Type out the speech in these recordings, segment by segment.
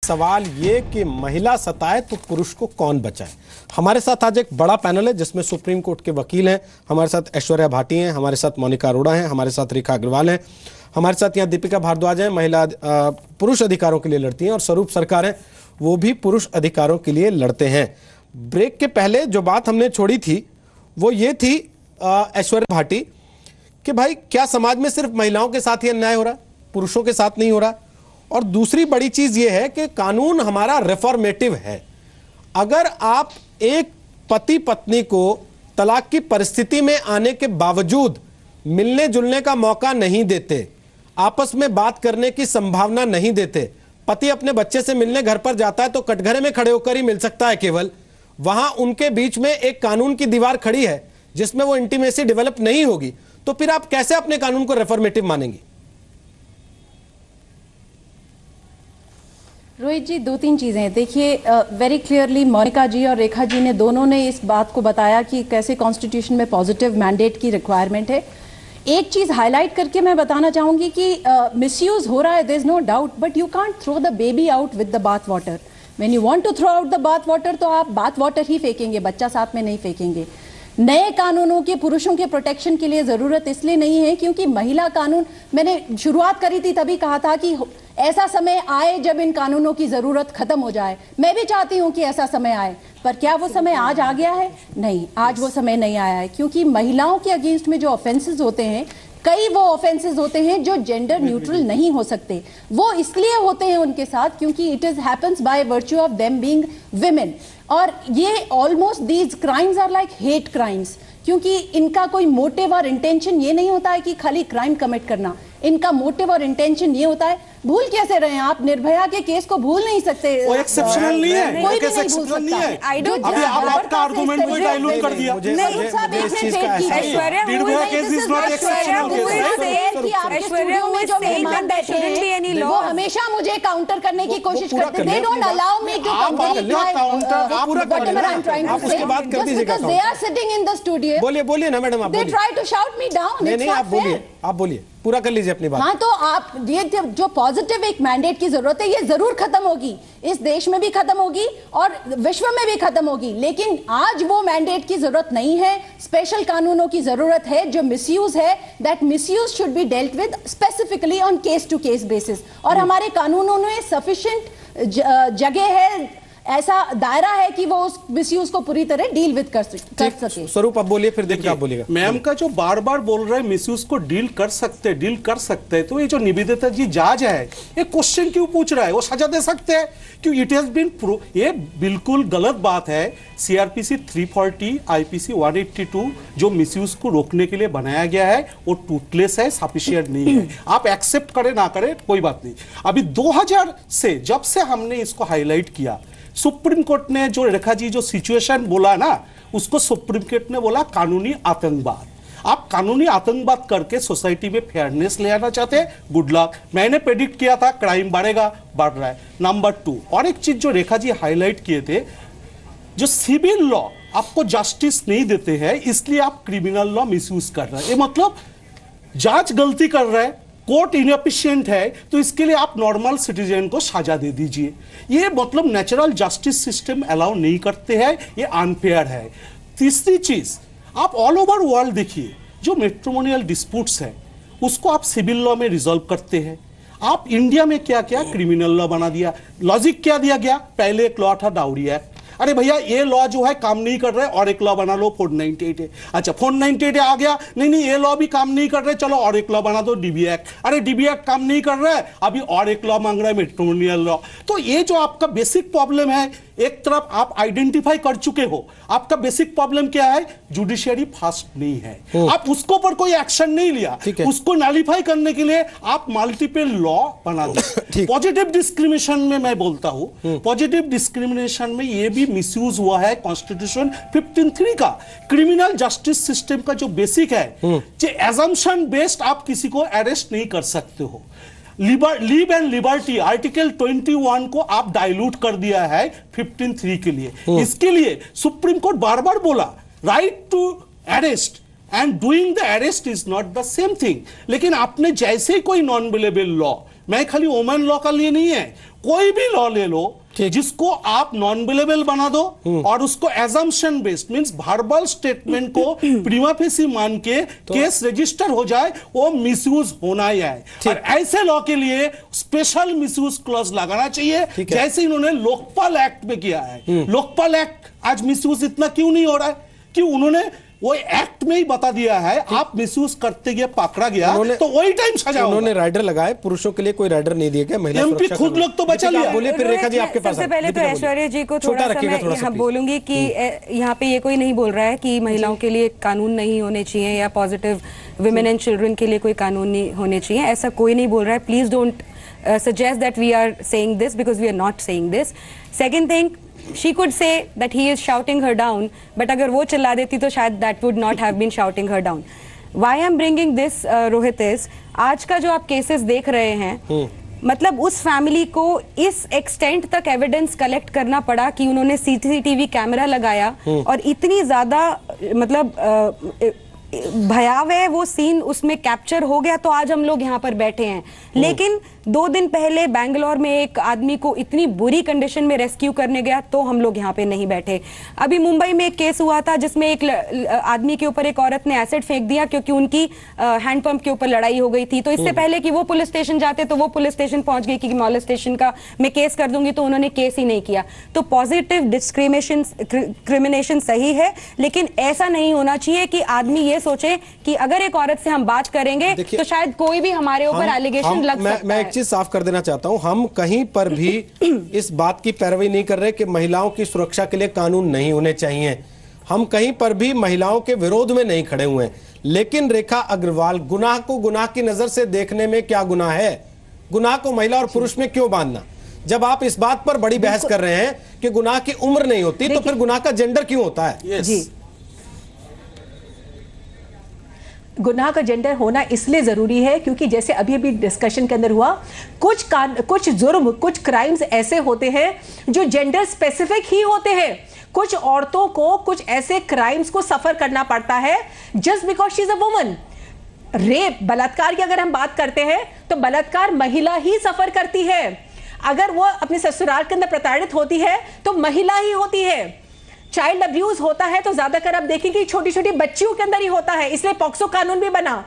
सवाल ये कि महिला सताए तो पुरुष को कौन बचाए। हमारे साथ आज एक बड़ा पैनल है जिसमें सुप्रीम कोर्ट के वकील हैं, हमारे साथ ऐश्वर्या भाटी हैं, हमारे साथ मोनिका अरोड़ा हैं, हमारे साथ रेखा अग्रवाल हैं, हमारे साथ यहाँ दीपिका भारद्वाज हैं, महिला पुरुष अधिकारों के लिए लड़ती हैं, और स्वरूप सरकार हैं, वो भी पुरुष अधिकारों के लिए लड़ते हैं। ब्रेक के पहले जो बात हमने छोड़ी थी वो ये थी ऐश्वर्या भाटी कि भाई क्या समाज में सिर्फ महिलाओं के साथ ही अन्याय हो रहा है, पुरुषों के साथ नहीं हो रहा। और दूसरी बड़ी चीज यह है कि कानून हमारा रिफॉर्मेटिव है। अगर आप एक पति पत्नी को तलाक की परिस्थिति में आने के बावजूद मिलने जुलने का मौका नहीं देते, आपस में बात करने की संभावना नहीं देते, पति अपने बच्चे से मिलने घर पर जाता है तो कटघरे में खड़े होकर ही मिल सकता है केवल, वहां उनके बीच में एक कानून की दीवार खड़ी है जिसमें वो इंटीमेसी डेवलप नहीं होगी, तो फिर आप कैसे अपने कानून को रिफॉर्मेटिव मानेंगी? रोहित जी, दो तीन चीजें हैं। देखिए, वेरी क्लियरली मोनिका जी और रेखा जी ने दोनों ने इस बात को बताया कि कैसे कॉन्स्टिट्यूशन में पॉजिटिव मैंडेट की रिक्वायरमेंट है। एक चीज हाईलाइट करके मैं बताना चाहूंगी कि मिसयूज हो रहा है, there is no doubt, but you can't throw the baby out with the bath water. When you want to throw out the bath water तो आप बाथ वाटर ही फेंकेंगे, बच्चा साथ में नहीं फेंकेंगे। नए कानूनों के पुरुषों के प्रोटेक्शन के लिए जरूरत इसलिए नहीं है क्योंकि महिला कानून, मैंने शुरुआत करी थी तभी कहा था कि ऐसा समय आए जब इन कानूनों की जरूरत खत्म हो जाए। मैं भी चाहती हूं कि ऐसा समय आए, पर क्या वो समय आज आ गया है? नहीं, आज वो समय नहीं आया है, क्योंकि महिलाओं के अगेंस्ट में जो ऑफेंसेस होते हैं, कई वो ऑफेंसेस होते हैं जो जेंडर न्यूट्रल नहीं हो सकते। वो इसलिए होते हैं उनके साथ क्योंकि it is happens by virtue of them being women. और ये almost these crimes are like hate crimes, क्योंकि इनका कोई मोटिव और इंटेंशन ये नहीं होता है कि खाली क्राइम कमिट करना। इनका मोटिव और इंटेंशन ये होता है, भूल कैसे रहे हैं आप? निर्भया के केस को भूल नहीं सकते। वो एक्सेप्शनल नहीं है, कोई भी नहीं भूल सकता है। अभी आप आपका आर्गुमेंट को डाइल्यूट कर दिया। नहीं साहब, इसने फेक की है। Nirbhaya case is not exceptional case. वो हमेशा मुझे काउंटर करने की कोशिश करते हैं। They don't allow me to whatever I'm trying to say. Just because they are sitting in the studio. बोलिए ना मैडम, आप They try to shout me down. नहीं, आप बोलिए, पूरा कर लीजिए अपनी बात। हाँ, तो आप ये जो पॉजिटिव एक मैंडेट की जरूरत है, ये जरूर खत्म होगी, इस देश में भी खत्म होगी और विश्व में भी खत्म होगी, लेकिन आज वो मैंडेट की जरूरत नहीं है। स्पेशल कानूनों की जरूरत है। जो मिसयूज है, that misuse should be dealt with specifically on case to case basis. और हमारे कानूनों में सफिशिएंट जगह है, ऐसा दायरा है कि वो उस मिसयूज को पूरी तरह डील विद कर सके। स्वरूप आप बोलिए, फिर देखिए आप बोलिएगा। मैम का जो बार बार बोल रहे हैं मिसयूज को डील कर सकते हैं, तो ये जो निवेदिता जी जज है, ये क्वेश्चन क्यों पूछ रहा है? वो सजा दे सकते हैं क्यों? इट हैज बीन ये बिल्कुल गलत बात है। सीआरपीसी 340, आईपीसी 182 जो मिसयूज को रोकने के लिए बनाया गया है, वो टूथलेस है, सफिशिएंट नहीं है। आप एक्सेप्ट करें ना करें कोई बात नहीं। अभी 2000 से जब से हमने इसको हाईलाइट किया, सुप्रीम कोर्ट ने जो रेखा जी जो सिचुएशन बोला ना, उसको सुप्रीम कोर्ट ने बोला कानूनी आतंकवाद। आप कानूनी आतंकवाद करके सोसाइटी में फेयरनेस ले आना चाहते हैं, गुड लक। मैंने प्रेडिक्ट किया था क्राइम बढ़ेगा, बढ़ रहा है। नंबर 2, और एक चीज जो रेखा जी हाईलाइट किए थे, जो सिविल लॉ आपको जस्टिस नहीं देते हैं, इसलिए आप क्रिमिनल लॉ मिसयूज कर रहे हैं। ये मतलब जज गलती कर रहा है, कोर्ट इनएफिशिएंट है, तो इसके लिए आप नॉर्मल सिटीजन को सजा दे दीजिए। ये मतलब नेचुरल जस्टिस सिस्टम अलाउ नहीं करते हैं, ये अनफेयर है। तीसरी चीज, आप ऑल ओवर वर्ल्ड देखिए, जो मैट्रिमोनियल डिस्प्यूट्स है उसको आप सिविल लॉ में रिजॉल्व करते हैं। आप इंडिया में क्या क्या क्रिमिनल लॉ बना दिया। लॉजिक क्या दिया गया? पहले एक लॉ था डाउरी एक्ट। अरे भैया, ये लॉ जो है काम नहीं कर रहा है, और एक लॉ बना लो 498 है। अच्छा, 498 आ गया, नहीं ये लॉ भी काम नहीं कर रहे, चलो और एक लॉ बना दो, डीबी एक्ट। अरे डीबी एक्ट काम नहीं कर रहा है, अभी और एक लॉ मांग रहा है, मैट्रिमोनियल लॉ। तो ये जो आपका बेसिक प्रॉब्लम है, एक तरफ आप आइडेंटिफाई कर चुके हो, आपका बेसिक प्रॉब्लम क्या है? जुडिशियरी फास्ट नहीं है। आप उसको पर कोई एक्शन नहीं लिया, उसको नलिफाई करने के लिए आप मल्टीपल लॉ बना दो। पॉजिटिव डिस्क्रिमिनेशन में मैं बोलता हूं, पॉजिटिव डिस्क्रिमिनेशन में ये भी मिसयूज हुआ है कॉन्स्टिट्यूशन 15(3) का। क्रिमिनल जस्टिस सिस्टम का जो बेसिक है, जो एजम्पशन बेस्ड आप किसी को अरेस्ट नहीं कर सकते हो। लीव एंड लिबर्टी आर्टिकल 21 को आप डाइल्यूट कर दिया है 15(3) के लिए। इसके लिए सुप्रीम कोर्ट बार बार बोला, right to arrest and doing the arrest is not the same thing. लेकिन आपने जैसे कोई नॉन बिलेबल लॉ, मैं खाली वोमेन लॉ का लिए नहीं है, कोई भी लॉ ले लो जिसको आप नॉन बिलेबल बना दो और उसको assumption based means verbal statement को प्रीमा फेसी मान के केस रजिस्टर हो जाए, वो मिसयूज होना ही है। और ऐसे लॉ के लिए स्पेशल मिसयूज क्लॉज लगाना चाहिए, जैसे इन्होंने लोकपाल एक्ट में किया है। लोकपाल एक्ट आज मिसयूज इतना क्यों नहीं हो रहा है? कि उन्होंने वो एक्ट में ही बता दिया है, आप मिसयूज करते गए पकड़ा गया तो वही टाइम सजा होगा। उन्होंने राइडर लगाए, पुरुषों के लिए कोई राइडर नहीं दिया गया, महिला एमपी खुद लोग तो बचा लिया। बोलिए फिर रेखा जी आपके पास। सबसे पहले तो ऐश्वर्या जी को थोड़ा सा मैं यहाँ बोलूंगी कि यहाँ पे ये कोई नहीं बोल रहा है कि महिलाओं के लिए कानून नहीं होने चाहिए या पॉजिटिव विमेन एंड चिल्ड्रन के लिए कोई कानून नहीं होने चाहिए, ऐसा कोई नहीं बोल रहा है। Please don't suggest that we are saying this because we are not saying this. Second thing, she could say that he is shouting her down, but अगर वो चिल्ला देती तो शायद that would not have been shouting her down. Why I'm bringing this, Rohit, is आज का जो आप केसेस देख रहे हैं, मतलब उस फैमिली को इस एक्सटेंट तक एविडेंस कलेक्ट करना पड़ा कि उन्होंने सीसीटीवी कैमरा लगाया और इतनी ज्यादा मतलब भयावह वो सीन उसमें कैप्चर हो गया तो आज हम लोग यहाँ पर बैठे हैं। लेकिन 2 दिन पहले बैंगलोर में एक आदमी को इतनी बुरी कंडीशन में रेस्क्यू करने गया तो हम लोग यहाँ पे नहीं बैठे। अभी मुंबई में एक केस हुआ था जिसमें एक आदमी के ऊपर एक औरत ने एसिड फेंक दिया क्योंकि उनकी हैंडपंप के ऊपर लड़ाई हो गई थी। तो इससे पहले कि वो पुलिस स्टेशन जाते तो वो पुलिस स्टेशन पहुंच गई कि मॉलेस्टेशन का मैं केस कर दूंगी, तो उन्होंने केस ही नहीं किया। तो पॉजिटिव डिस्क्रिमिनेशन सही है, लेकिन ऐसा नहीं होना चाहिए कि आदमी ये सोचे कि अगर एक औरत से हम बात करेंगे तो शायद कोई भी हमारे ऊपर एलिगेशन लग सकता है। मैं एक चीज साफ कर देना चाहता हूं, हम कहीं पर भी इस बात की पैरवी नहीं कर रहे कि महिलाओं की सुरक्षा के लिए कानून नहीं होने चाहिए। हम कहीं पर भी महिलाओं के विरोध में नहीं खड़े हुए हैं। लेकिन रेखा अग्रवाल, गुनाह को गुनाह की नजर से देखने में क्या गुनाह है? गुनाह को महिला और पुरुष में क्यों बांधना? जब आप इस बात पर बड़ी बहस कर रहे हैं कि गुनाह की उम्र नहीं होती, तो फिर गुनाह का जेंडर क्यों होता है? जी, गुनाह का जेंडर होना इसलिए जरूरी है क्योंकि जैसे अभी अभी डिस्कशन के अंदर हुआ, कुछ जुर्म, कुछ क्राइम्स ऐसे होते हैं जो जेंडर स्पेसिफिक ही होते हैं। कुछ औरतों को कुछ ऐसे क्राइम्स को सफर करना पड़ता है just because she is a woman. Rape, बलात्कार की अगर हम बात करते हैं तो बलात्कार महिला ही सफर करती है। अगर वो अपने ससुराल के अंदर प्रताड़ित होती है तो महिला ही होती है। चाइल्ड अब्यूज होता है तो ज्यादातर आप देखेंगे छोटी छोटी बच्चियों के अंदर ही होता है, इसलिए पॉक्सो कानून भी बना।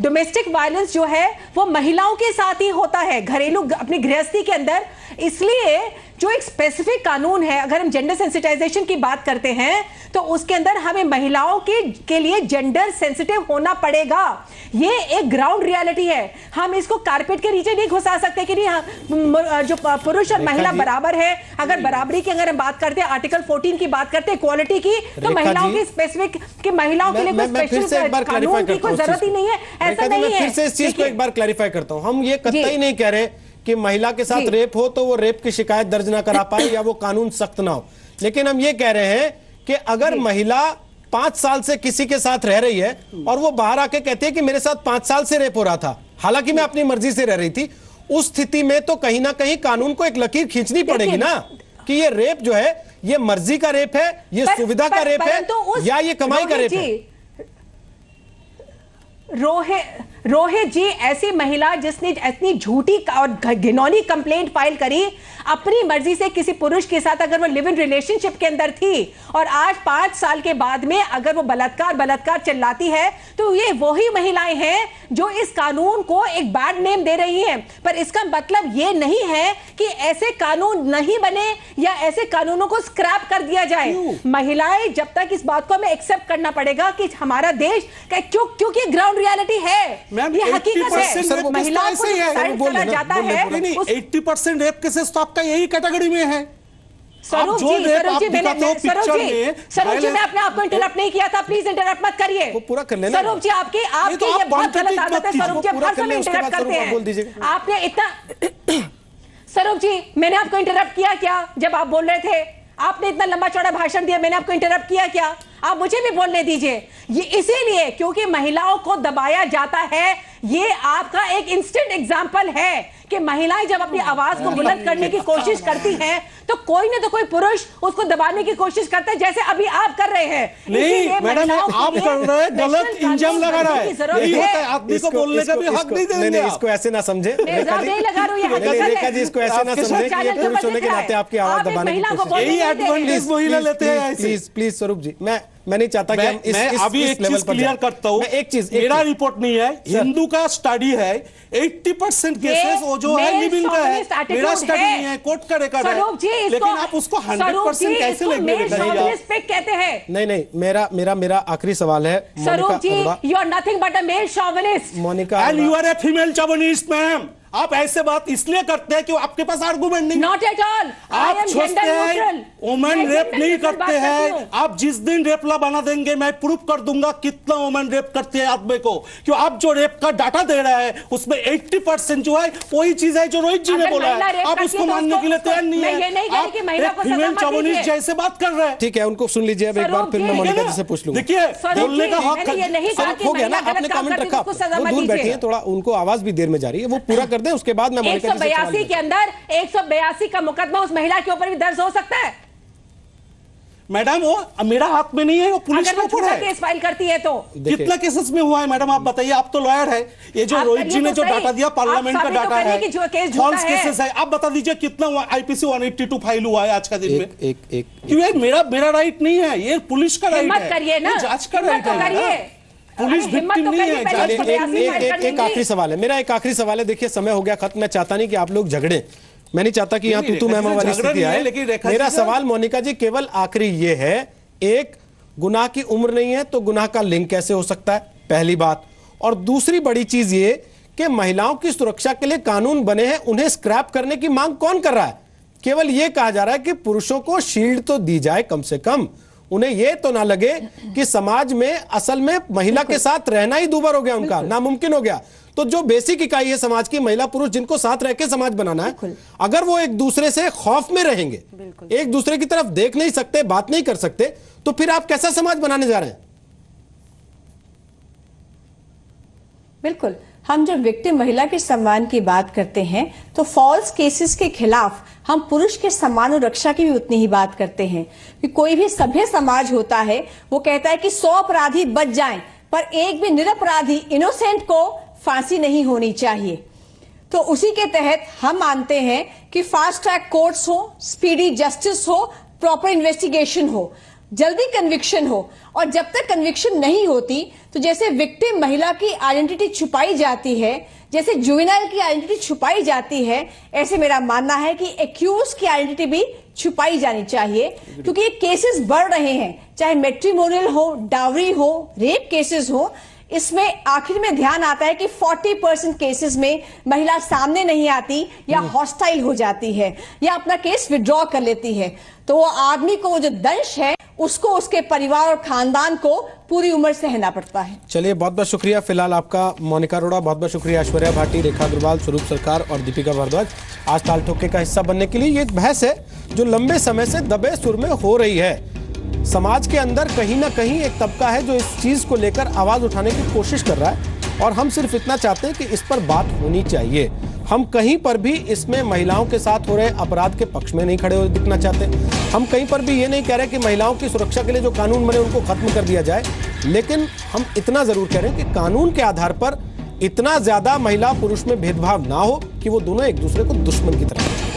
डोमेस्टिक वायलेंस जो है वो महिलाओं के साथ ही होता है, घरेलू अपनी गृहस्थी के अंदर। इसलिए जो एक स्पेसिफिक कानून है, अगर हम जेंडर सेंसिटाइजेशन की बात करते हैं तो उसके अंदर हमें महिलाओं के लिए जेंडर सेंसिटिव होना पड़ेगा। ये एक ग्राउंड रियलिटी है, हम इसको कारपेट के नीचे नहीं घुसा सकते कि नहीं जो पुरुष और महिला बराबर है। अगर बराबरी की अगर हम बात करते हैं, आर्टिकल 14 की बात करते हैं इक्वालिटी की, तो महिलाओं की स्पेसिफिक कि महिलाओं के लिए कोई स्पेशल कानून की कोई जरूरत ही नहीं है, ऐसा नहीं है। फिर से इस चीज को एक बार क्लैरिफाई करता हूं, हम ये कतई नहीं कह रहे कि महिला के साथ रेप हो तो वो रेप की शिकायत दर्ज ना करा पाए या वो कानून सख्त ना हो। लेकिन हम ये कह रहे हैं कि अगर महिला 5 साल से किसी के साथ रह रही है और वो बाहर आके कहती है कि मेरे साथ 5 साल से रेप हो रहा था, हालांकि मैं अपनी मर्जी से रह रही थी, उस स्थिति में तो कहीं ना कहीं कानून को एक लकीर खींचनी पड़ेगी ना कि ये रेप जो है ये मर्जी का रेप है, ये सुविधा का रेप है या ये कमाई का रेप है। रोहित जी, ऐसी महिला जिसने इतनी झूठी और घिनौनी कंप्लेंट फाइल करी अपनी मर्जी से किसी पुरुष के साथ, अगर वो लिव इन रिलेशनशिप के अंदर थी और आज 5 साल के बाद में अगर वो बलात्कार चिल्लाती है, तो ये वही महिलाएं हैं जो इस कानून को एक बैड नेम दे रही हैं। पर इसका मतलब ये नहीं है कि ऐसे कानून नहीं बने या ऐसे कानूनों को स्क्रैप कर दिया जाए। महिलाएं जब तक इस बात को हमें एक्सेप्ट करना पड़ेगा कि हमारा देश क्योंकि ग्राउंड रियलिटी है, ये हकीकत है, महिलाओं को साइड करा जाता है। 80% रेप केसेस तो आपका यही कैटेगरी में है। सरोज जी, मैं अपने आप को इंटरप्ट नहीं किया था, प्लीज इंटरप्ट मत करिए। वो पूरा कर लेना। सरोज जी, आपकी ये बहुत गलत आदत है। सरोज जी, हर समय इंटरप्ट करते हैं। आपने इतना सरोज जी, मैंने आपको इंटरप्ट किया क्या जब आप बोल रहे थे? आपने इतना लंबा चौड़ा भाषण दिया, मैंने आपको इंटरप्ट किया क्या? आप मुझे भी बोलने दीजिए। ये इसीलिए क्योंकि महिलाओं को दबाया जाता है, ये आपका एक इंस्टेंट एग्जाम्पल है कि महिलाएं जब अपनी आवाज को बुलंद करने की कोशिश करती हैं तो कोई न तो कोई पुरुष उसको दबाने की कोशिश करता है, जैसे अभी आप कर रहे हैं। नहीं मैडम, आप कर रहे हैं, गलत इंजाम लगा रहा है। नहीं होता है, आदमी को बोलने का भी हक नहीं देंगे। इसको ऐसे ना समझे नहीं लगा रही है, रेखा जी, इसको ऐसे ना समझे कि ये पुरुष होने के नाते आपकी आवाज दबाने की कोशिश। यही एडवांटेज महिला लेते हैं। प्लीज स्वरूप जी, मैं नहीं चाहता कि हम इस अभी एक चीज क्लियर करता हूँ। एक चीज मेरा रिपोर्ट नहीं है, हिंदू का स्टडी है। 80% केसेस वो जो है लिविंग का है, मेरा स्टडी नहीं है, कोर्ट का रिकॉर्ड है। लेकिन आप उसको 100% कैसे लेंगे? कहते हैं नहीं, मेरा आखिरी सवाल है Swaroop ji, you are nothing but a male chauvinist Monica, and you are a female chauvinist ma'am. आप ऐसे बात इसलिए करते हैं कि आपके पास आर्गुमेंट नहीं। Not at all. आप सोचते हैं वुमेन रेप नहीं करते हैं। आप जिस दिन रेप ला बना देंगे, मैं प्रूफ कर दूंगा कितना वुमेन रेप करते हैं आदमी को। क्यों आप जो रेप का डाटा दे रहा है उसमें 80% जो है वही चीज है जो रोहित जी ने बोला है। आप उसको मानने के लिए तैयार नहीं है। आप फीमेल चौवनीस जैसे बात कर रहे हैं। ठीक है, उनको सुन लीजिए। अब एक बार फिर मैं मोनिका जी से पूछ लूंगा। देखिए, बोलने का हक हो गया ना, आपने कमेंट रखा, वो दूर बैठी है, थोड़ा उनको आवाज भी देर में जा रही है, वो पूरा कर दे, उसके बाद मैं 182 के अंदर 182 का मुकदमा उस महिला के ऊपर भी दर्ज हो सकता है। मैडम वो मेरा हाथ में नहीं है, वो पुलिस के ऊपर है। केस फाइल करती है तो कितना केसेस में हुआ है मैडम, आप बताइए। आप तो लॉयर है। ये जो रोहित जी ने जो डाटा दिया पार्लियामेंट का डाटा है, फॉल्स केसेस है। आप बता दीजिए कितना हुआ? आईपीसी 182 फाइल हुआ है आज का दिन में। क्यों मेरा राइट नहीं है, ये पुलिस का राइट है। करिए ना, जांच का राइट है। पुलिस विक्टिम नहीं है। एक आखिरी सवाल है मेरा, एक आखिरी सवाल है। देखिए समय हो गया खत्म, मैं चाहता नहीं कि आप लोग झगड़े, मैं नहीं चाहता कि यहाँ तू मेहमा वाली स्थिति आए। मेरा सवाल मोनिका जी केवल आखिरी ये है, एक गुनाह की उम्र नहीं है तो गुनाह का लिंग कैसे हो सकता है, पहली बात। और दूसरी बड़ी चीज ये कि महिलाओं की सुरक्षा के लिए कानून बने हैं, उन्हें स्क्रैप करने की मांग कौन कर रहा है? केवल ये कहा जा रहा है कि पुरुषों को शील्ड तो दी जाए कम से कम, उन्हें यह तो ना लगे कि समाज में असल में महिला के साथ रहना ही दूभर हो गया, उनका नामुमकिन हो गया। तो जो बेसिक इकाई है समाज की, महिला पुरुष जिनको साथ रह के समाज बनाना है, अगर वो एक दूसरे से खौफ में रहेंगे, एक दूसरे की तरफ देख नहीं सकते, बात नहीं कर सकते, तो फिर आप कैसा समाज बनाने जा रहे हैं? बिल्कुल, हम जब विक्टिम महिला के सम्मान की बात करते हैं तो फॉल्स केसेस के खिलाफ हम पुरुष के सम्मान और रक्षा की भी उतनी ही बात करते हैं। कि कोई भी सभ्य समाज होता है वो कहता है कि 100 अपराधी बच जाएं, पर एक भी निरपराधी इनोसेंट को फांसी नहीं होनी चाहिए। तो उसी के तहत हम मानते हैं कि फास्ट ट्रैक कोर्ट्स हो, स्पीडी जस्टिस हो, प्रॉपर इन्वेस्टिगेशन हो, जल्दी कन्विक्शन हो। और जब तक कन्विक्शन नहीं होती तो जैसे विक्टिम महिला की आइडेंटिटी छुपाई जाती है, जैसे जुवेनाइल की आइडेंटिटी छुपाई जाती है, ऐसे मेरा मानना है कि एक्यूज की आइडेंटिटी भी छुपाई जानी चाहिए। क्योंकि ये केसेस बढ़ रहे हैं, चाहे मैट्रिमोनियल हो, डावरी हो, रेप केसेस हो, इसमें आखिर में ध्यान आता है कि 40% केसेस में महिला सामने नहीं आती या हॉस्टाइल हो जाती है या अपना केस विड्रॉ कर लेती है। तो वो आदमी को वो जो दंश है उसको उसके परिवार और खानदान को पूरी उम्र सहना पड़ता है। चलिए, बहुत बहुत शुक्रिया फिलहाल आपका मोनिका अरोड़ा, बहुत बहुत शुक्रिया ऐश्वर्या भाटी, रेखा अग्रवाल, स्वरूप सरकार और दीपिका भारद्वाज आज ताल ठोके का हिस्सा बनने के लिए। ये एक बहस है जो लंबे समय से दबे सुर में हो रही है। समाज के अंदर कहीं ना कहीं एक तबका है जो इस चीज को लेकर आवाज उठाने की कोशिश कर रहा है, और हम सिर्फ इतना चाहते हैं कि इस पर बात होनी चाहिए। हम कहीं पर भी इसमें महिलाओं के साथ हो रहे अपराध के पक्ष में नहीं खड़े हुए दिखना चाहते। हम कहीं पर भी ये नहीं कह रहे कि महिलाओं की सुरक्षा के लिए जो कानून बने उनको खत्म कर दिया जाए, लेकिन हम इतना जरूर कह रहे हैं कि कानून के आधार पर इतना ज्यादा महिला पुरुष में भेदभाव ना हो कि वो दोनों एक दूसरे को दुश्मन की तरह